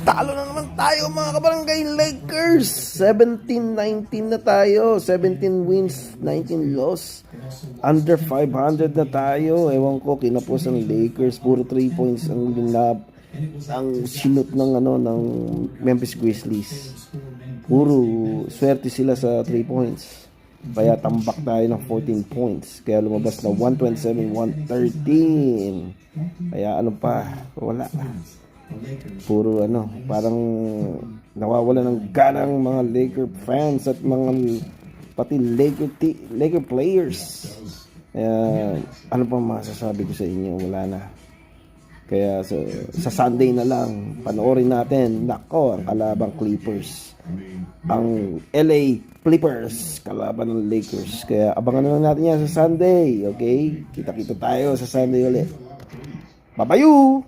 Talo na naman tayo mga kabarangay Lakers. 17-19 na tayo. 17 wins, 19 loss. Under 500 na tayo. Ewan ko, kinapos ang Lakers. Puro 3 points ang sinut ng ng Memphis Grizzlies. Puro swerte sila sa 3 points. Kaya tambak tayo ng 14 points. Kaya lumabas na 127-113. Kaya ano pa, wala. Puro parang nawawala ng ganang mga Laker fans at mga pati Laker players. Kaya ano pa masasabi ko sa inyo, wala na. Kaya sa Sunday na lang panoorin natin, nako, ang kalabang Clippers, ang LA Clippers kalaban ng Lakers. Kaya abangan na lang natin yan sa Sunday. Okay, kita-kita tayo sa Sunday ulit. Bye-bye.